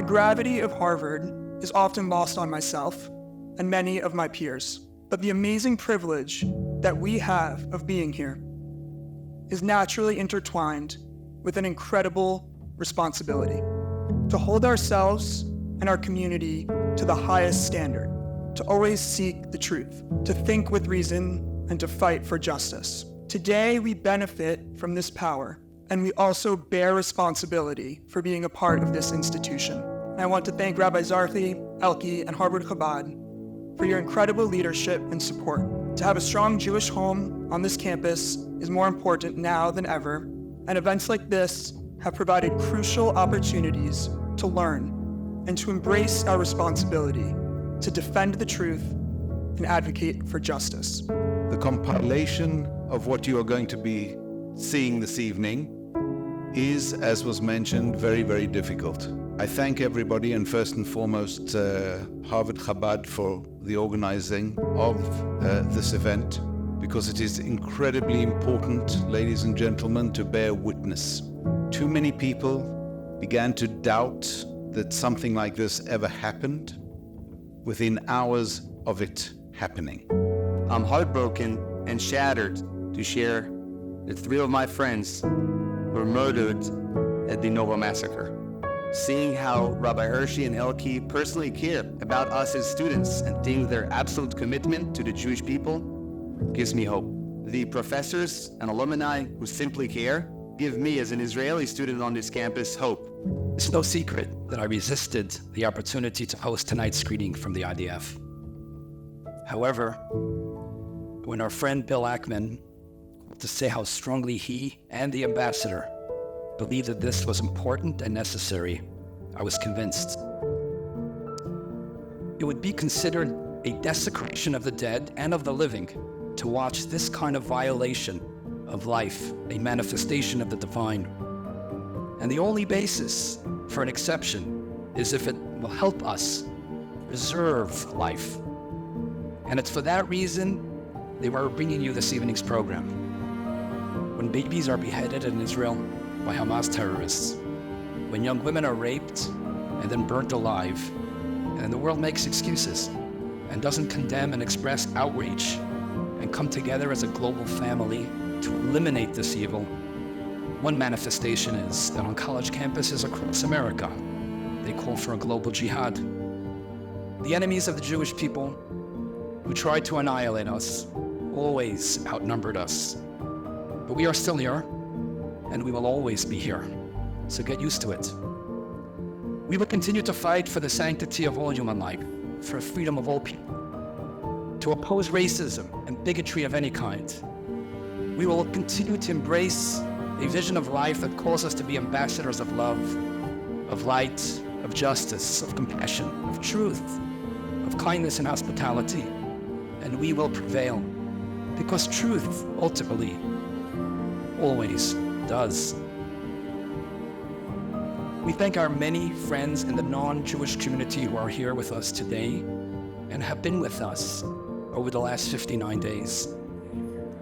The gravity of Harvard is often lost on myself and many of my peers, but the amazing privilege that we have of being here is naturally intertwined with an incredible responsibility to hold ourselves and our community to the highest standard, to always seek the truth, to think with reason, and to fight for justice. Today, we benefit from this power, and we also bear responsibility for being a part of this institution. And I want to thank Rabbi Zarthi, Elki, and Harvard Chabad for your incredible leadership and support. To have a strong Jewish home on this campus is more important now than ever, and events like this have provided crucial opportunities to learn and to embrace our responsibility to defend the truth and advocate for justice. The compilation of what you are going to be seeing this evening is, as was mentioned, very, very difficult. I thank everybody, and first and foremost Harvard Chabad, for the organizing of this event, because it is incredibly important, ladies and gentlemen, to bear witness. Too many people began to doubt that something like this ever happened within hours of it happening. I'm heartbroken and shattered to share that 3 of my friends were murdered at the Nova massacre. Seeing how Rabbi Hershey and Elki personally care about us as students and seeing their absolute commitment to the Jewish people gives me hope. The professors and alumni who simply care give me, as an Israeli student on this campus, hope. It's no secret that I resisted the opportunity to host tonight's screening from the IDF. However, when our friend Bill Ackman to say how strongly he and the ambassador believed that this was important and necessary, I was convinced. It would be considered a desecration of the dead and of the living to watch this kind of violation of life, a manifestation of the divine. And the only basis for an exception is if it will help us preserve life. And it's for that reason they were bringing you this evening's program. When babies are beheaded in Israel by Hamas terrorists, when young women are raped and then burnt alive, and the world makes excuses and doesn't condemn and express outrage and come together as a global family to eliminate this evil, one manifestation is that on college campuses across America, they call for a global jihad. The enemies of the Jewish people who tried to annihilate us always outnumbered us. But we are still here, and we will always be here. So get used to it. We will continue to fight for the sanctity of all human life, for freedom of all people, to oppose racism and bigotry of any kind. We will continue to embrace a vision of life that calls us to be ambassadors of love, of light, of justice, of compassion, of truth, of kindness and hospitality. And we will prevail, because truth ultimately always does. We thank our many friends in the non-Jewish community who are here with us today and have been with us over the last 59 days.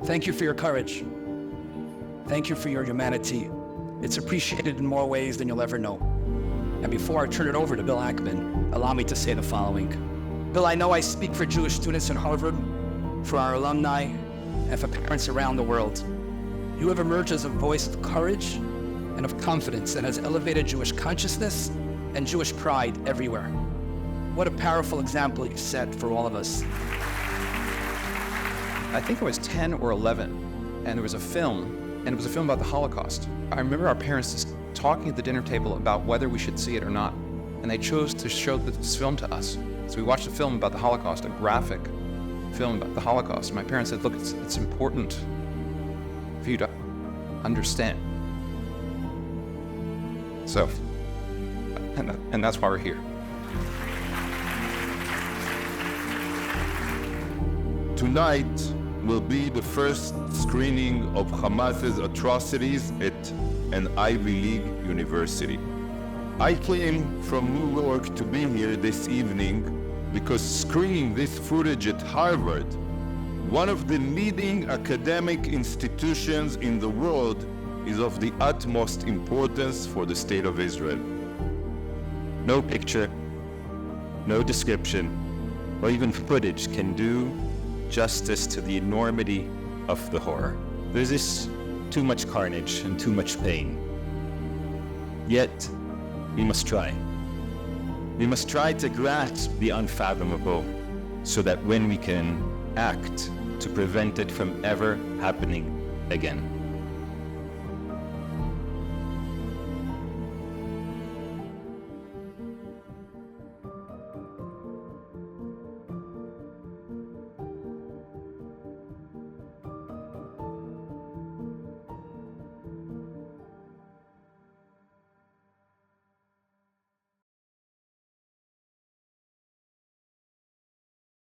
Thank you for your courage. Thank you for your humanity. It's appreciated in more ways than you'll ever know. And before I turn it over to Bill Ackman, allow me to say the following. Bill, I know I speak for Jewish students at Harvard, for our alumni, and for parents around the world. You have emerged as a voice of courage and of confidence that has elevated Jewish consciousness and Jewish pride everywhere. What a powerful example you set for all of us. I think I was 10 or 11, and there was a film, and it was a film about the Holocaust. I remember our parents just talking at the dinner table about whether we should see it or not, and they chose to show this film to us. So we watched a film about the Holocaust, a graphic film about the Holocaust. And my parents said, look, it's important for you to understand. So, and that's why we're here. Tonight will be the first screening of Hamas's atrocities at an Ivy League university. I came from New York to be here this evening because screening this footage at Harvard, one of the leading academic institutions in the world, is of the utmost importance for the State of Israel. No picture, no description, or even footage can do justice to the enormity of the horror. There's just too much carnage and too much pain. Yet, we must try. We must try to grasp the unfathomable so that when we can act to prevent it from ever happening again.